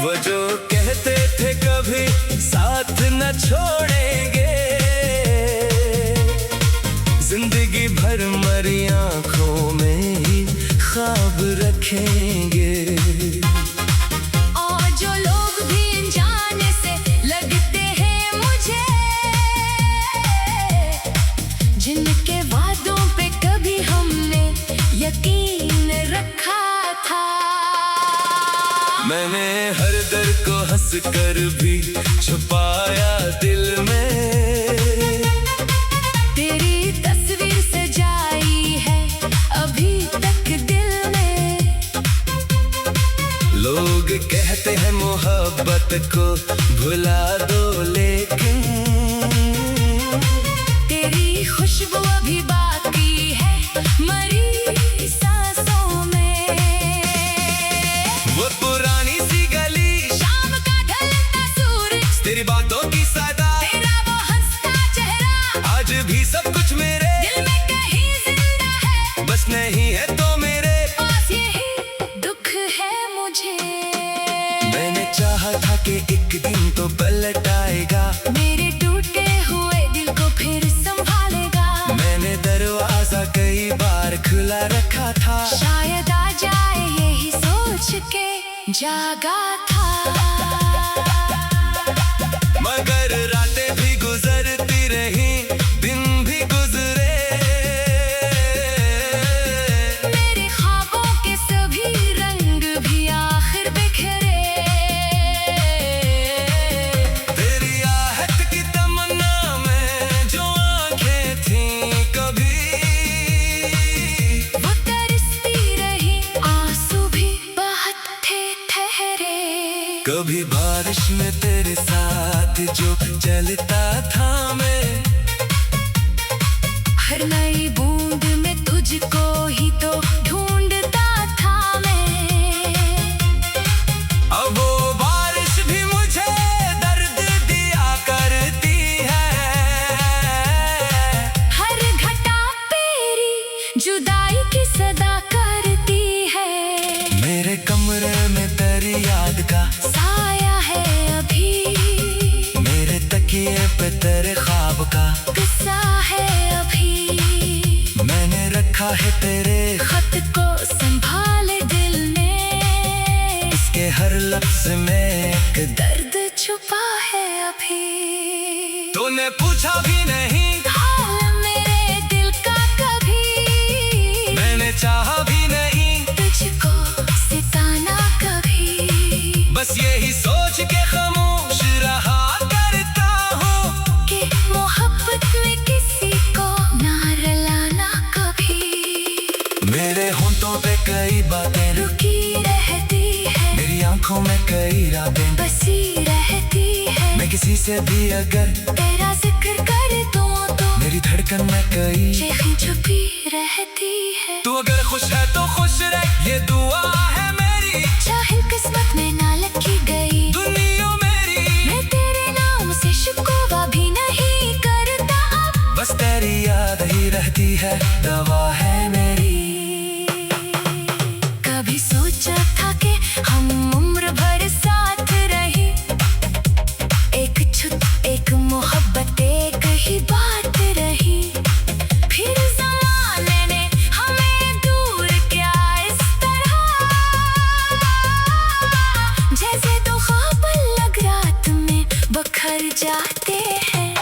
वो जो कहते थे कभी साथ न छोड़ेंगे, जिंदगी भर मरी आंखों में ही ख्वाब रखेंगे। और जो लोग भी अनजाने से लगते हैं मुझे, जिनके वादों पे कभी हमने यकीन रखा था, मैंने हर दर्द को हंस कर भी छुपाया दिल में। तेरी तस्वीर सजाई है अभी तक दिल में। लोग कहते हैं मोहब्बत को भुला दो, लेकिन तेरी खुशबू अभी बाकी है मरी सांसों में। वो पुरानी सी गली, शाम का ढलता सूरज, तेरी बातों की सदा, तेरा वो हंसता चेहरा, आज भी सब कुछ मेरे दिल में कहीं जिंदा है, बस नहीं है तो मेरे पास यही दुख है मुझे। मैंने चाहा था कि एक दिन तो पलट आएगा, मेरे टूटे हुए दिल को फिर संभालेगा। मैंने दरवाजा कई बार खुला रखा था, शायद आ जाए यही सोच के जागा था। मगर रातें भी गुजरती रही, दिन भी गुजरे, मेरे ख्वाबों के सभी रंग भी आखिर बिखरे। तेरी आहट की तमन्ना में जो आंखें थीं कभी, वो तरसती रही, आंसू भी बहुत थे ठहरे। कभी बारिश में तेरे साथ जो चलता था मैं, हर नई बूंद में तुझको ही तो ढूंढता था मैं। अब वो बारिश भी मुझे दर्द दिया करती है, हर घटा पेरी जुदाई की सदा करती है। मेरे कमरे में तेरी याद का साया है अभी, मेरे तकिए पे तेरे ख्वाब का किस्सा है अभी। मैंने रखा है तेरे खत को संभाले दिल ने, इसके हर लफ्ज में एक दर्द छुपा है अभी। तूने पूछा भी नहीं हाल मेरे दिल का कभी, मैंने चाहा भी नहीं तुझको सिताना कभी। बस यही सोच के खामोश रहा करता हूँ कि मोहब्बत में किसी को ना रुलाना कभी। मेरे होंठों पे कई बातें रुकी रहती है, मेरी आंखों में कई रातें बसी रहती है। मैं किसी से भी अगर तेरा जिक्र कर दूं तो मेरी धड़कन में कई चेखें छुपी रहती है। तू अगर खुश है तो खुश रह, ये दुआ है मेरी, चाहे किस्मत में ना लिखी गई दुनिया मेरी। मैं तेरे नाम से शिकवा भी नहीं करता अब, बस तेरी याद ही रहती है, दवा है मेरी। कभी सोचा था कि हम उम्र भर साथ रहे, एक मोहब्बत एक ही बात रही। फिर ज़माने ने हमें दूर किया इस तरह, जैसे दो ख्वाब अलग रात में बखर जाते हैं।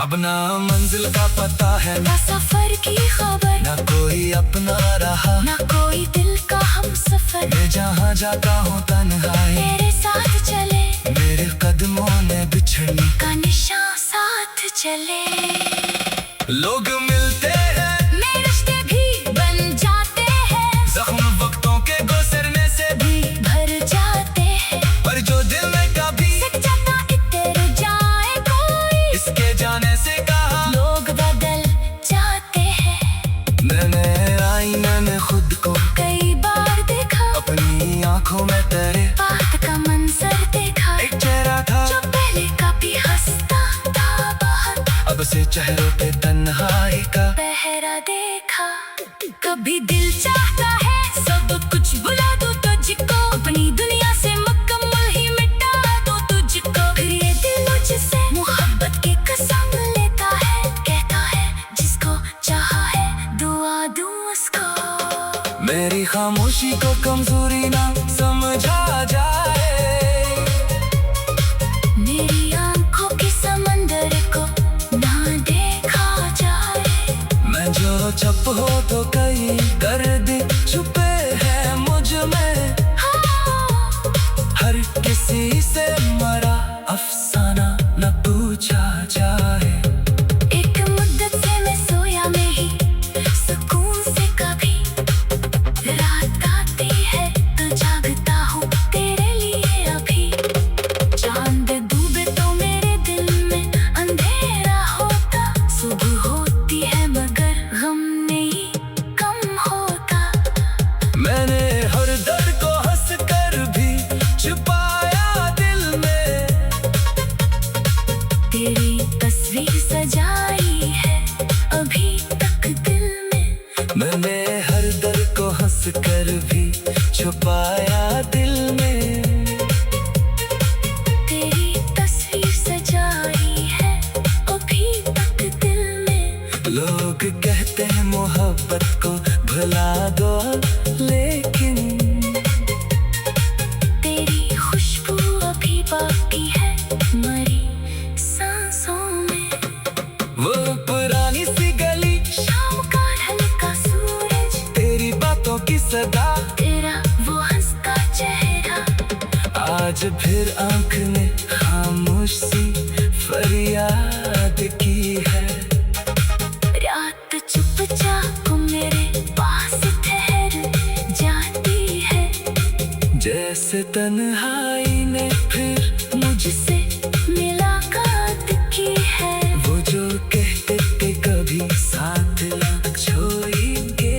अब ना मंजिल का पता है, ना सफर की खबर, ना कोई अपना रहा, ना कोई दिल का हम सफर। मैं जहाँ जाता हूँ तन्हाई तेरे साथ चले, मेरे कदमों ने बिछड़ने का निशान साथ चले। लोग मिलते हैं, मेरे रिश्ते भी बन जाते हैं, जख्म वक्तों के गुजरने से भी भर जाते हैं। पर जो दिल में कभी सिक जाता इतर जाए कोई, इसके जाने से कहा लोग बदल जाते हैं। मैंने आईने में खुद को कई बार देखा, अपनी आंखों में तेरे बात का मंजर देखा। एक चेहरा था जो पहले कभी हंसता था बहुत, अब से चेहरों पे तन्हाई का पहरा देखा। कभी दिल चाहता है सब कुछ भुला दूं तुझको, अपनी दुनिया से मुकम्मल कमजोरी ना समझा जाए। मेरी आंखों के समंदर को ना देखा जाए। मैं जो चुप हो तो कई दर्द छुपे हैं मुझ में। हर किसी से मरा अफसाना न पूछा जाए। एक मुद्दत से मैं सोया नहीं सुकून से कभी। रात आती है तो जागता हूँ तेरे लिए अभी। चांद डूबे तो मेरे दिल में अंधेरा होता। सुबह होती है मगर गम नहीं कम होता। मैंने हर दर्द को हंस कर भी छुपाया दिल में। तेरी तस्वीर सजाई है अभी तक दिल में। मैंने हर दर्द को हंस कर भी छुपाया दिल में। तेरी तस्वीर सजाई है अभी तक दिल में। लोग कहते हैं मोहब्बत को भुला दो, लेकिन तेरी खुशबू अभी बाकी है मरी सांसों में। वो पुरानी सी गली, शाम का ढलता सूरज, तेरी बातों की सदा, तेरा वो हंसता चेहरा। आज फिर आंख ने खामोश सी फरियाद की है। रात चुपचाप मेरे पास ठहर जाती है। जैसे तन्हाई ने फिर मुझसे मुलाकात की है। वो जो कहते थे कभी साथ ना छोड़ेंगे।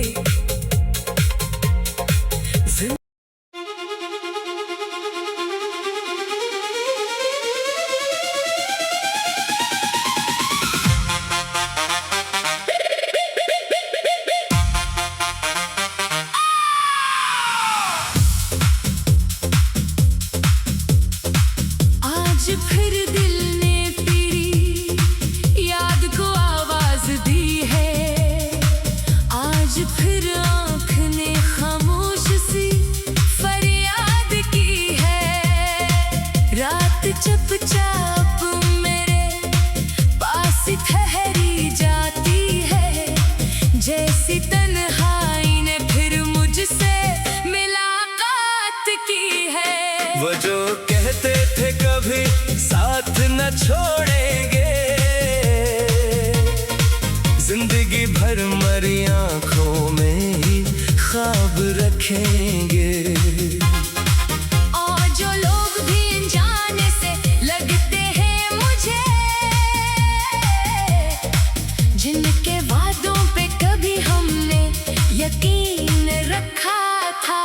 आज फिर दिल ने तेरी याद को आवाज दी है। आज फिर आँख ने खामोश सी फरियाद की है। रात चुपचाप मेरे पास ठहरी जाती है। जैसी तन्हाई ने फिर मुझसे मुलाकात की है। वो जो कहते थे कभी साथ न छोड़ेंगे। जिंदगी भर मरी आंखों में ही ख्वाब रखेंगे। और जो लोग भी अनजाने से लगते हैं मुझे, जिनके वादों पे कभी हमने यकीन रखा था।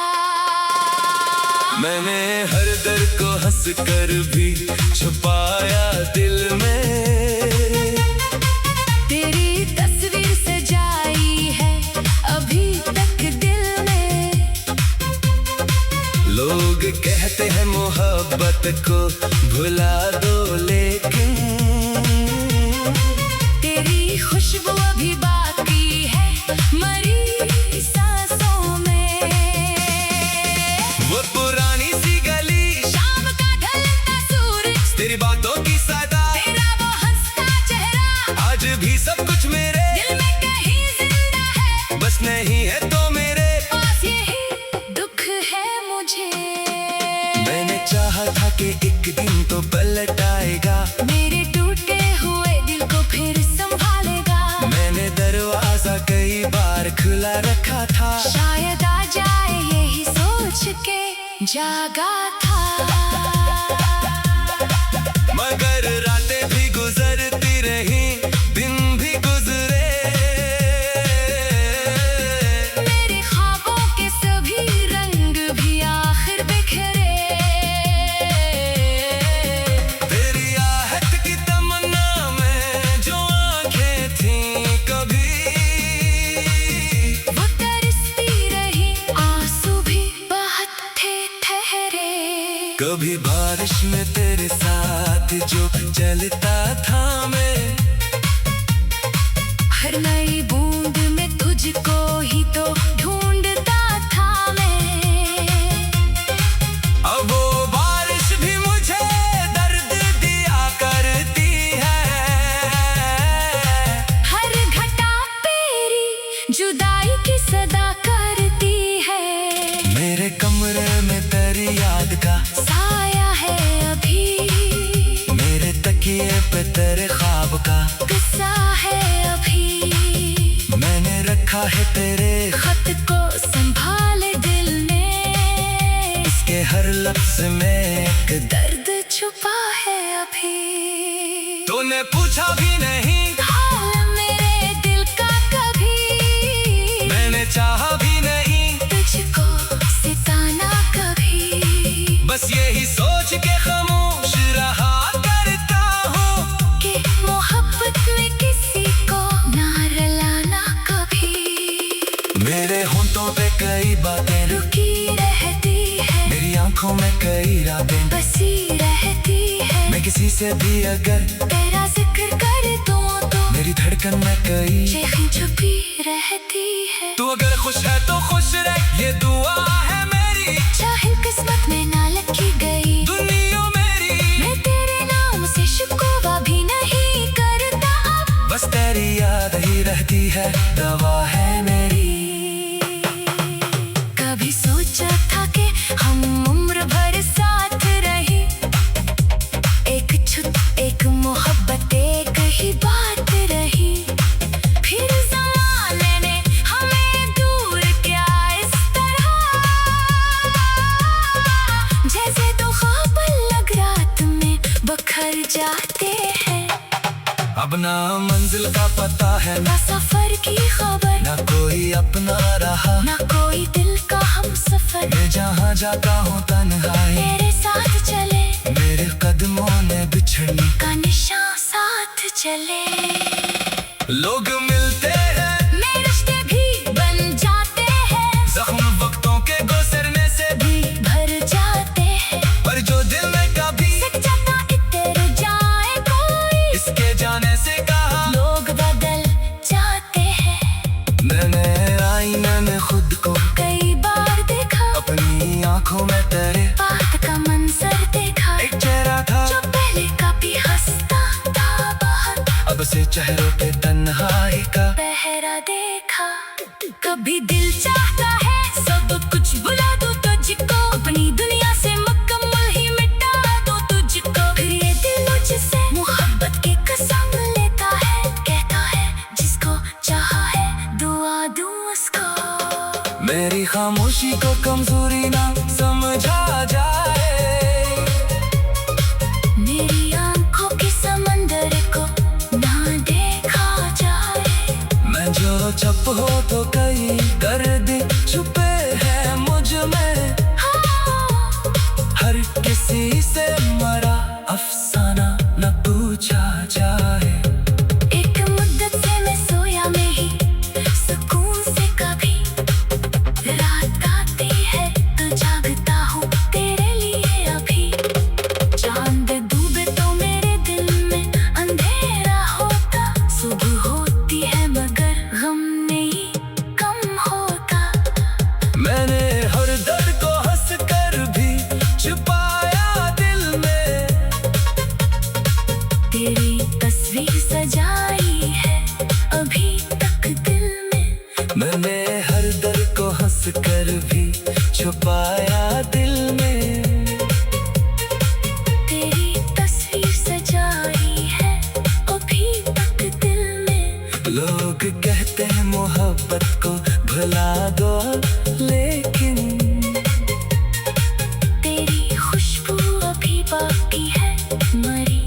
मैंने हर दर्द को हंस कर भी छुपाया दिल में। तेरी तस्वीर सजाई है अभी तक दिल में। लोग कहते हैं मोहब्बत को भुला दो, लेकिन तेरी खुशबू अभी बाकी है मरी सांसों में। वो पुरानी सी गली, शाम का ढलता सूरज, तेरी बातों की सदा, तेरा वो हंसता चेहरा। आज भी सब कुछ मेरे दिल में कहीं जिंदा है, बस नहीं है तो मेरे पास यही दुख है मुझे। मैंने चाहा था कि एक दिन तो पलट आएगा। मेरे टूटे हुए दिल को फिर संभालेगा। मैंने दरवाजा कई बार खुला रखा था। शायद आ जाए यही सोच के जागा था। मगर रातें भी गुजरती रही, दिन भी गुजरे। मेरे ख्वाबों के सभी रंग भी आखिर बिखरे। तेरी आहट की तमन्ना में जो आंखें थीं कभी, वो तरसती रही, आंसू भी बहते ठहरे। कभी बारिश में तेरे साथ जो चलता था मैं। हर नई बूंद में तुझको ही तो ढूंढता था मैं। लिखा है तेरे खत को संभाले दिल ने, इसके हर लफ्ज में एक दर्द छुपा है अभी। तूने पूछा भी नहीं हाल मेरे दिल का कभी, मैंने चाहा भी नहीं तुझको सिताना कभी। बस यही सोच के खामोश रहा करता हूँ कि मोहब्बत में किसी को ना रुलाना कभी। मेरे होंठों पे कई बातें रुकी रहती है, मेरी आंखों में कई रातें बसी रहती है। मैं किसी से भी अगर तेरा जिक्र कर दूं तो मेरी धड़कन में कई चेखी छुपी रहती है। तू अगर खुश है तो खुश रह, ये दुआ है मेरी। चाहे किस्मत में ना लिखी गई दुनिया मेरी, मैं तेरे नाम से शिकवा भी नहीं करता अब। बस तेरी याद ही रहती है, दवा है मेरी। कभी सोचा था कि हम उम्र भर साथ रही, एक छुप एक मोहब्बत एक ही बात रही। फिर ज़माने ने हमें दूर किया इस तरह, जैसे दो ख्वाब अलग रात में बखर जाते हैं। अब ना मंजिल का पता है ना सफर की खबर, ना कोई अपना रहा, ना कोई दिल का हम सफर। मैं जहाँ जाता हूँ तन्हाई तेरे साथ चले, मेरे कदमों ने बिछड़ने का निशान साथ चले। लोग मिलते हैं, मेरे रिश्ते भी बन जाते हैं, जख्म वक्तों के गुजरने से भी भर जाते हैं। पर जो दिल में कभी सिक जाता इतर जाए कोई, इसके जाने से कहा लोग बदल जाते हैं। मैंने आईने में खुद को कई बार देखा, अपनी आंखों में तेरे बात का मंजर देखा। एक चेहरा था जो पहले कभी हंसता था बाहर, अब से चेहरों पे तन्हाई का पहरा देखा। कभी दिल चाहता है सब कुछ भुला दूं तुझको, अपनी दुनिया से मुकम्मल ही मिटा दूं तुझको। फिर ये दिल मुझसे मोहब्बत की कसम लेता है, कहता है जिसको चाहा है दुआ दूं उसको। मेरी खामोशी को कमजोरी ना समझा जाए, मेरी आंखों के समंदर को ना देखा जाए। मैं जो चुप हो तो कई दर्द छुपे हैं मुझ में, हाँ, हर किसी से मरा अफसाना न पूछा जाए। एक मुद्दत से मैं सोया नहीं सुकून से कभी, रात आती है तो जागता हूँ तेरे लिए अभी। चांद डूबे तो मेरे दिल में अंधेरा होता, सुबह होती है मगर गम नहीं कम होता। मैंने हर दर्द को हंस कर भी छुपाया दिल में, तेरी तस्वीर सजाई है अभी तक दिल में। मैंने हर दर्द को हंस कर भी छुपाया दिल में। तेरी तस्वीर सजाई है अभी तक दिल में। लोग कहते हैं मोहब्बत को भुला दो, लेकिन तेरी खुशबू अभी बाकी है मरी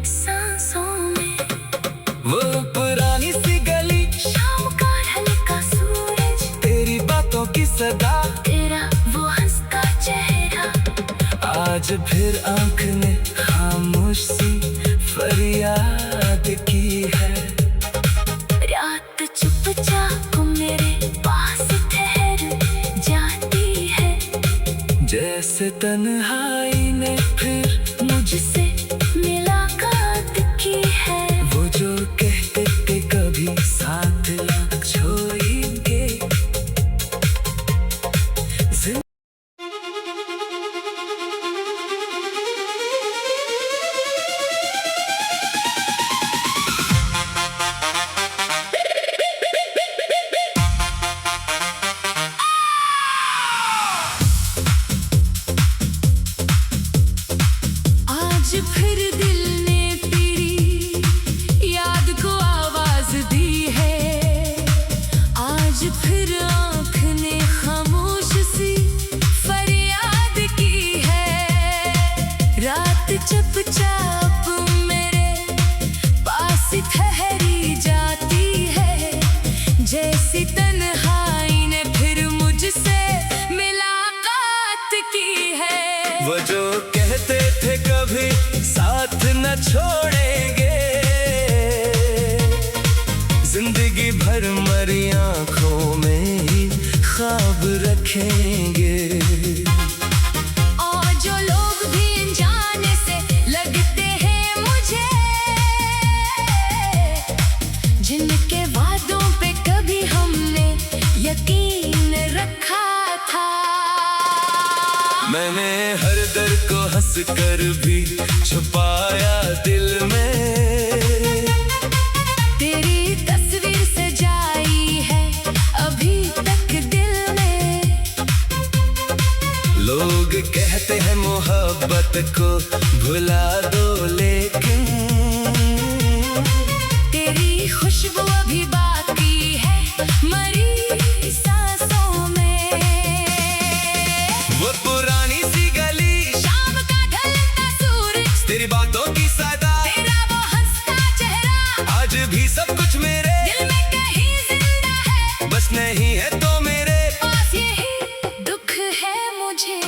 सांसों में। वो पुरानी सी गली, शाम का ढलता सूरज, तेरी बातों की सदा, तेरा वो हंसता चेहरा। आज फिर आंख ने खामोश सी फरियाद की है। रात चुपचाप मेरे पास ठहर जाती है, जैसे तन्हाई ने फिर मुझसे मुलाकात की है। वो जो कहते थे कभी साथ ना छोड़ेंगे। आज फिर है। वो जो कहते थे कभी साथ न छोड़ेंगे, जिंदगी भर मरी आंखों में ही ख्वाब रखेंगे। और जो लोग भी अनजाने से लगते हैं मुझे, जिनके वादों पे कभी हमने यकीन रखा था, मैंने हर दर्द को हंस कर भी छुपाया दिल में। तेरी तस्वीर सजाई है अभी तक दिल में। लोग कहते हैं मोहब्बत को भुला दो, लेकिन तेरी खुशबू अभी बाकी है मरी सांसों में। वो पुरानी सी गली, शाम का ढलता सूरज, तेरी बातों की सदा, तेरा वो हंसता चेहरा, आज भी सब कुछ मेरे दिल में कहीं जिंदा है, बस नहीं है तो मेरे पास यही दुख है मुझे।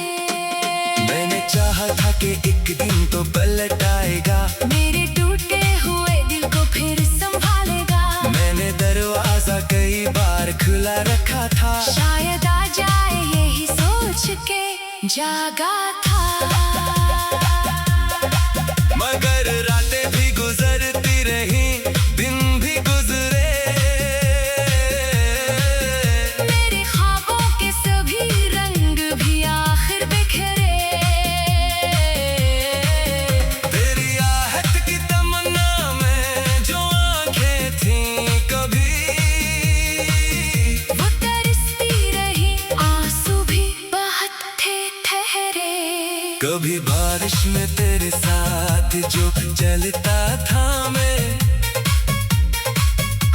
मैंने चाहा था कि एक दिन तो पलट आएगा, मेरे टूटे हुए दिल को फिर संभालेगा। मैंने दरवाजा कई बार खुला रखा था, शायद आ जाए यही सोच के जागा था, मगर रातें भी गुजरती रही, दिन भी गुजरे। मेरे ख्वाबों के सभी रंग भी आखिर बिखरे। तेरी आहट की तमन्ना में जो आंखें थीं कभी, वो तरसती रही, आंसू भी बहुत थे ठहरे। कभी बारिश में तेरे साथ जो चलता था मैं,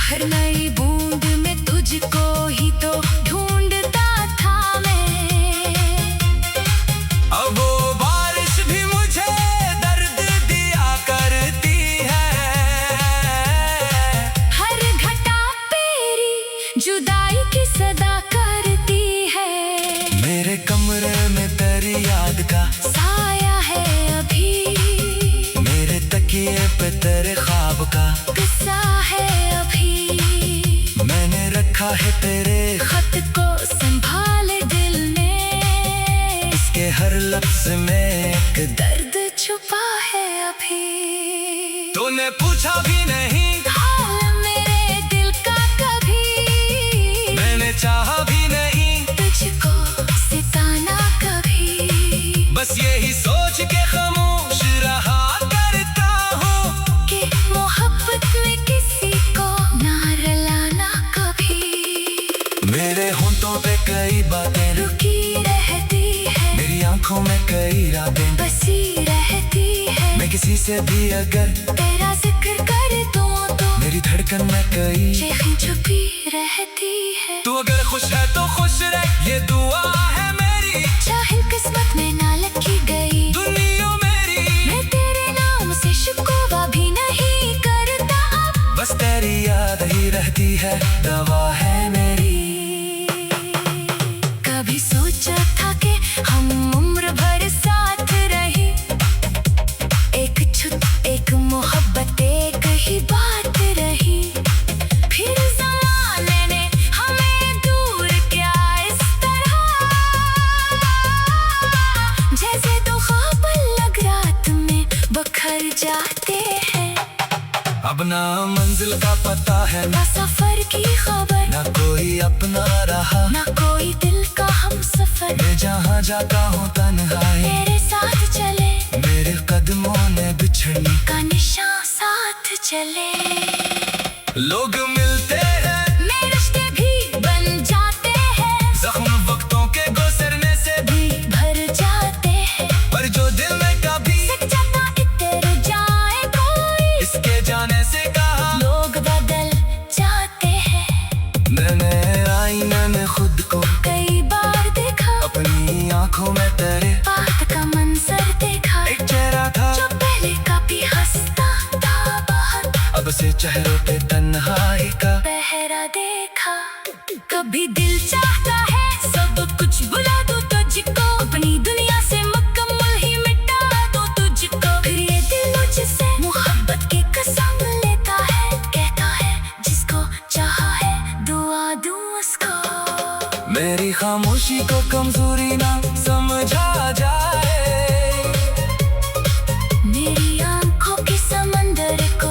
हर नई बूंद में तुझको ही तो ढूंढता था मैं। अब वो बारिश भी मुझे दर्द दिया करती है, हर घटा तेरी जुदाई की सदा करती है। मेरे कमरे में तेरी याद का साया है अभी, मेरे तकिए पे तेरे ख्वाब का किस्सा है अभी। मैंने रखा है तेरे खत को संभाले दिल में, इसके हर लफ्ज में एक दर्द छुपा है अभी। तूने पूछा भी नहीं हाल मेरे दिल का कभी, मैंने चाहा भी नहीं तुझको सिताना कभी। बस यही सोच के खामोश रहा करता हूँ कि मोहब्बत में किसी को ना रुलाना कभी। मेरे होंठों पे कई बातें रुकी रहती है, मेरी आंखों में कई रातें बसी रहती है। मैं किसी से भी अगर तेरा जिक्र कर दूं तो मेरी धड़कन में कई शेखी छुपी रहती है। तू अगर खुश है तो खुश रह, ये दुआ है मेरी, चाहे किस्मत में ना लिखी गई दुनिया मेरी। मैं तेरे नाम से शिकवा भी नहीं करता अब, बस तेरी याद ही रहती है, दवा है मेरी। कभी सोचा था कि हम उम्र भर साथ रही, एक मोहब्बत एक ही बात रही। फिर ज़माने ने हमें दूर किया इस तरह, जैसे दो ख्वाब अलग रात में बखर जाते हैं। अब ना मंजिल का पता है, ना सफर की खबर, ना कोई अपना रहा, ना कोई दिल का हम सफर। मैं जहाँ जाता हूँ तन्हाई तेरे साथ चले, मेरे कदमों ने बिछड़ने का निशान साथ चले। लोग मिलते हैं, मेरे रिश्ते भी बन जाते हैं, जख्म वक्तों के गुजरने से भी भर जाते हैं। पर जो दिल में कभी सिक जाता इतर जाए कोई, इसके जाने से कहा लोग बदल जाते हैं। मैंने आईने में खुद को कई बार देखा, अपनी आंखों में तेरे बात का मंजर देखा। एक चेहरा था जो पहले कभी हंसता था बहुत, अब से चेहरों पे तन्हाई का पहरा देखा। कभी दिल चाहता है सब कुछ भुला दूं तुझको, अपनी दुनिया से किसी को कमजोरी ना समझा जाए। मेरी आंखों के समंदर को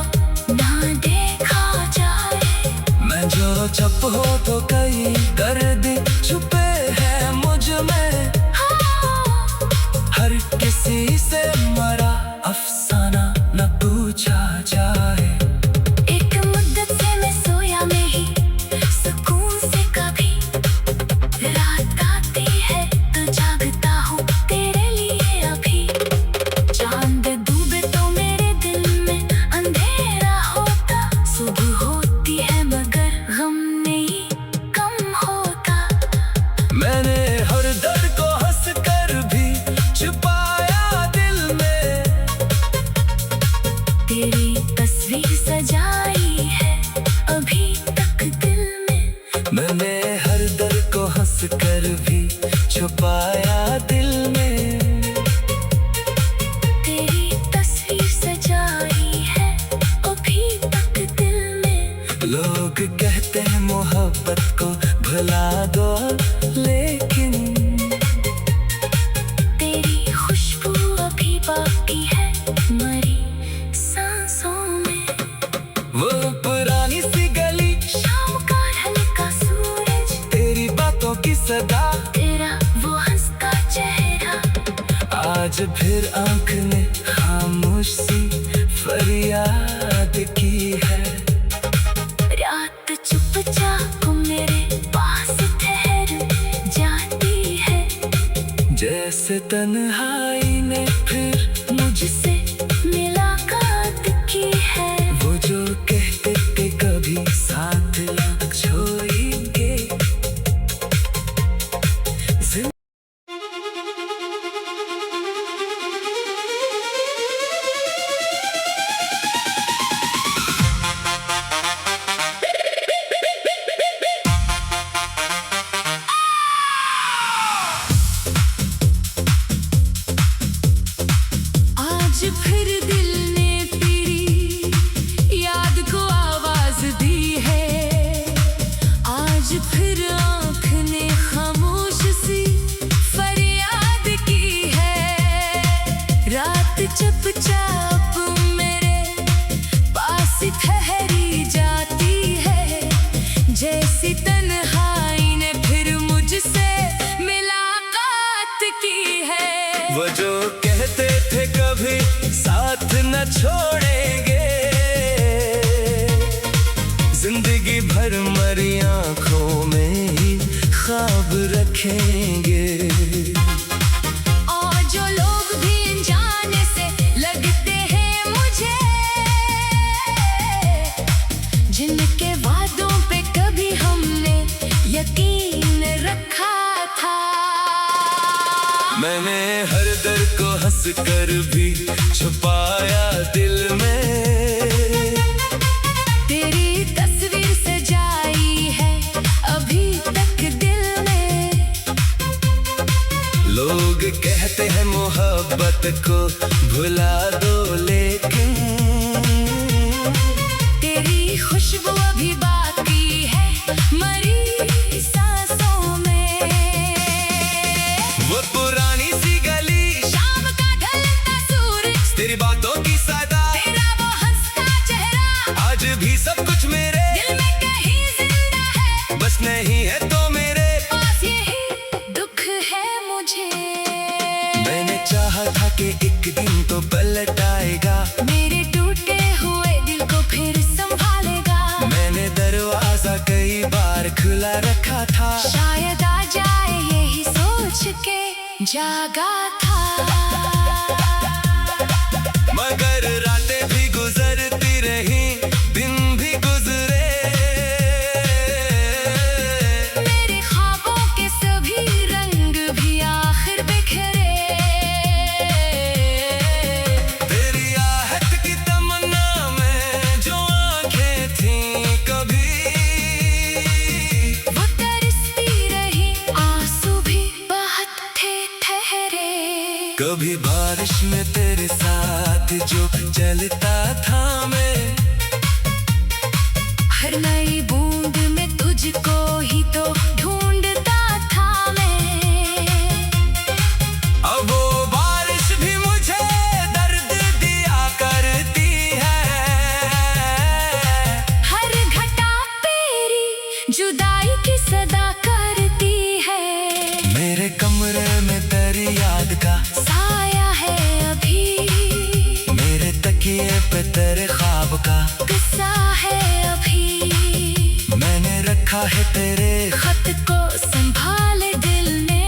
ना देखा जाए। मैं जो चुप हो तो कई दर्द छुपे हैं मुझ में। हर किसी से मरा अफसाना न पूछा जाए। एक मुद्दत से मैं सोया नहीं सुकून से कभी। रात आती है तो जागता हूँ तेरे लिए अभी। चांद डूबे तो मेरे दिल में अंधेरा होता। सुबह होती है मगर गम नहीं कम होता। मैंने हर दर्द को हंस कर भी छुपाया दिल में। तेरी तस्वीर सजाई है अभी तक दिल में। मैंने हर दर्द को हंस कर भी छुपाया दिल में। तेरी तस्वीर सजाई है अभी तक दिल में। लोग कहते हैं मोहब्बत को भुला दो, लेकिन तेरी खुशबू अभी बाकी है मरी सांसों में। वो पुरानी सी गली, शाम का ढलता सूरज, तेरी बातों की सदा, तेरा वो हंसता चेहरा। आज फिर आंख ने खामोश सी फरियाद की है। रात चुपचाप मेरे पास ठहर जाती है। जैसे तन्हाई ने फिर मुझसे मुलाकात की है। वो जो कहते थे कभी साथ ना छोड़ेंगे। आज फिर दिल ने तेरी याद को आवाज दी है। आज फिर आँख ने खामोश सी फरियाद की है। रात चुपचाप मेरे पास ठहरी जाती है। जैसी तन्हाई ने फिर मुझसे मुलाकात की है। वो जो कहते थे कभी साथ न छोड़ेंगे। जिंदगी भर मरी आंखों में ही ख्वाब रखेंगे। और जो लोग भी अनजाने से लगते हैं मुझे, जिनके वादों पे कभी हमने यकीन रखा था। मैंने हर दर्द को हंस कर भी छुपाया दिल में। तेरी तस्वीर सजाई है अभी तक दिल में। लोग कहते हैं मोहब्बत को भुला दो, लेकिन तेरी खुशबू अभी बाकी है मरी सांसों में। वो पुरानी सी गली, शाम का ढलता सूरज, तेरी बातों की सदा, तेरा वो हंसता चेहरा। आज भी सब कुछ मेरे दिल में कहीं जिंदा है, बस नहीं है तो मेरे पास यही दुख है मुझे। मैंने चाहा था कि एक दिन तो पलट आएगा। मेरे टूटे हुए दिल को फिर संभालेगा। मैंने दरवाजा कई बार खुला रखा था। शायद आ जाए यही सोच के जागा था। मगर रातें भी गुजरती रही, दिन भी गुजरे। मेरे ख्वाबों के सभी रंग भी आखिर बिखरे। तेरी आहट की तमन्ना में जो आंखें थीं कभी, वो तरसती रही, आंसू भी बहुत थे ठहरे। कभी बारिश में तेरे साथ जो चलता था मैं। हर नई बूंद में तुझको ही तो ढूंढता था मैं। याद का साया है अभी, मेरे तकिए पे तेरे ख्वाब का किस्सा है अभी। मैंने रखा है तेरे खत को संभाले दिल ने,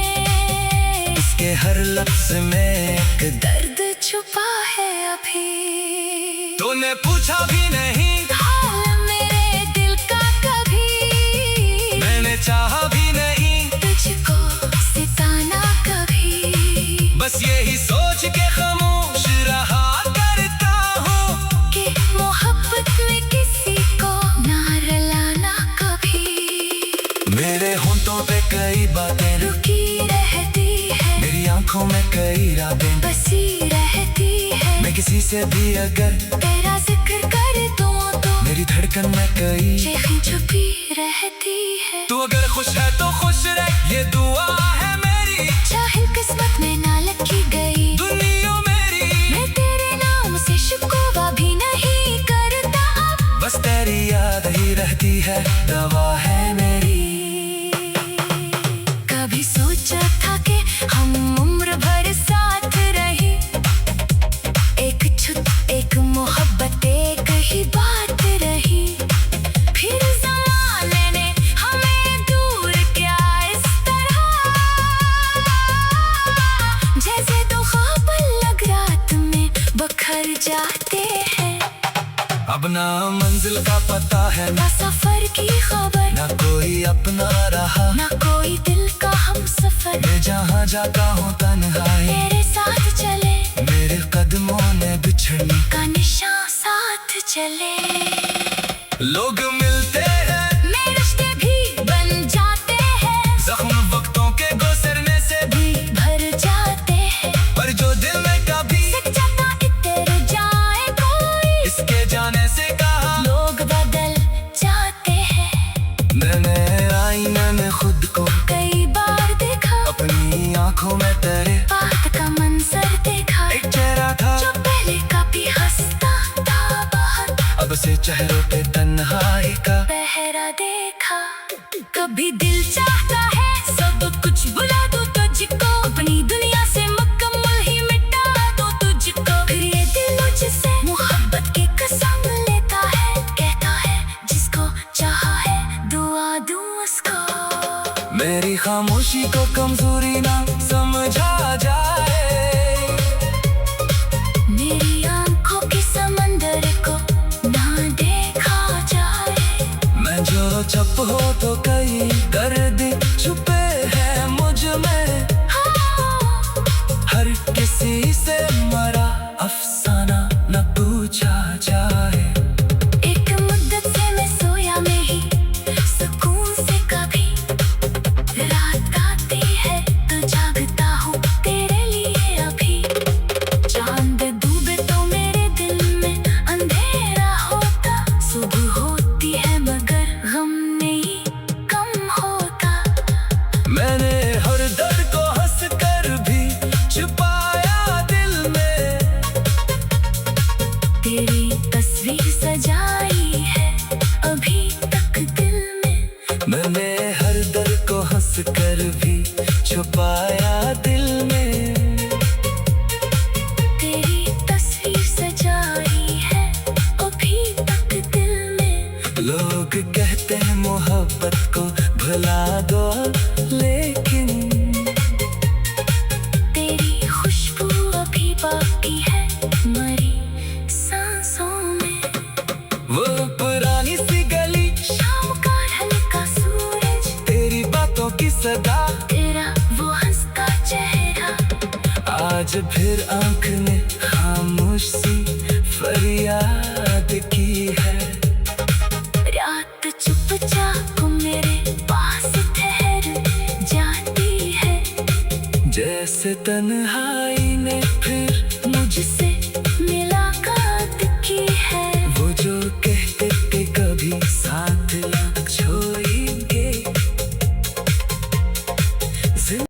इसके हर लफ्ज में एक दर्द छुपा है अभी। तूने पूछा भी नहीं हाल मेरे दिल का कभी, मैंने चाहा भी नहीं तुझको सिताना कभी। बस यही सोच के खामोश रहा करता हूँ कि मोहब्बत में किसी को ना रुलाना कभी। मेरे होंठों पे कई बातें रुकी रहती है, मेरी आंखों में कई रातें बसी रहती है। मैं किसी से भी अगर तेरा जिक्र कर दूं तो मेरी धड़कन में कई चेखें छुपी रहती है। तू अगर खुश है तो खुश रह, ये दुआ है मेरी। चाहे किस्मत में ना लिखी गई दुनिया मेरी, मैं तेरे नाम से शिकवा भी नहीं करता अब। बस तेरी याद ही रहती है, दवा है मेरी। कभी सोचा था कि हम उम्र भर साथ रही, एक मोहब्बत एक ही बात रही। फिर ज़माने ने हमें दूर किया इस तरह, जैसे दो ख्वाब अलग रात में बखर जाते हैं। अब ना मंजिल का पता है ना सफर की खबर, ना कोई अपना रहा, ना कोई दिल का हम सफर। मैं जहाँ जाता हूँ तन्हाई तेरे साथ चले, मेरे कदमों ने बिछड़ने का निशान साथ चले। लोग मिलते हैं, मेरे रिश्ते भी बन जाते हैं, जख्म वक्तों के गुजरने से भी भर जाते हैं। पर जो दिल में कभी सिक जाता इतर जाए कोई, इसके जाने से कहा लोग बदल जाते हैं। मैंने आईने में खुद को कई बार देखा, अपनी आंखों में तेरे बात का मंजर देखा। एक चेहरा था जो पहले कभी हंसता था बाहर, अब से चेहरों पे तन्हाई का पहरा देखा। कभी दिल चाहता है सब कुछ भुला दो तुझको, अपनी दुनिया से मुकम्मल ही मिटा दो तुझको। फिर ये दिल मुझसे मोहब्बत की कसम लेता है, कहता है जिसको चाहा है दुआ दूं उसको। मेरी खामोशी को कमजोरी ना समझा जाए, मेरी आंखों के समंदर को ना देखा जाए। मैं जो चुप हो तो कई दर्द छुपे हैं मुझ में, हर किसी से मरा अफसाना न पूछा जाए। एक मुद्दत से मैं सोया नहीं सुकून से कभी, रात आती है तो जागता हूँ तेरे लिए अभी। चांद डूबे तो मेरे दिल में अंधेरा होता, सुबह होती है मगर गम नहीं कम होता। मैंने हर दर्द को हंस कर भी छुपाया दिल में, तेरी तस्वीर सजाई है अभी तक दिल में। मैंने हर दर्द को हंस कर भी छुपाया दिल में। तेरी तस्वीर सजाई है अभी तक दिल में। लोग कहते हैं मोहब्बत को भुला दो, लेकिन तेरी खुशबू अभी बाकी है मरी सांसों में। वो पुरानी सी गली, शाम का ढलका सूरज, तेरी बातों की सदा, तेरा वो हंसता चेहरा। आज फिर आंख ने खामोश सी फरियाद की है। रात चुपचाप मेरे पास ठहर जाती है, जैसे तन्हाई ने फिर मुझसे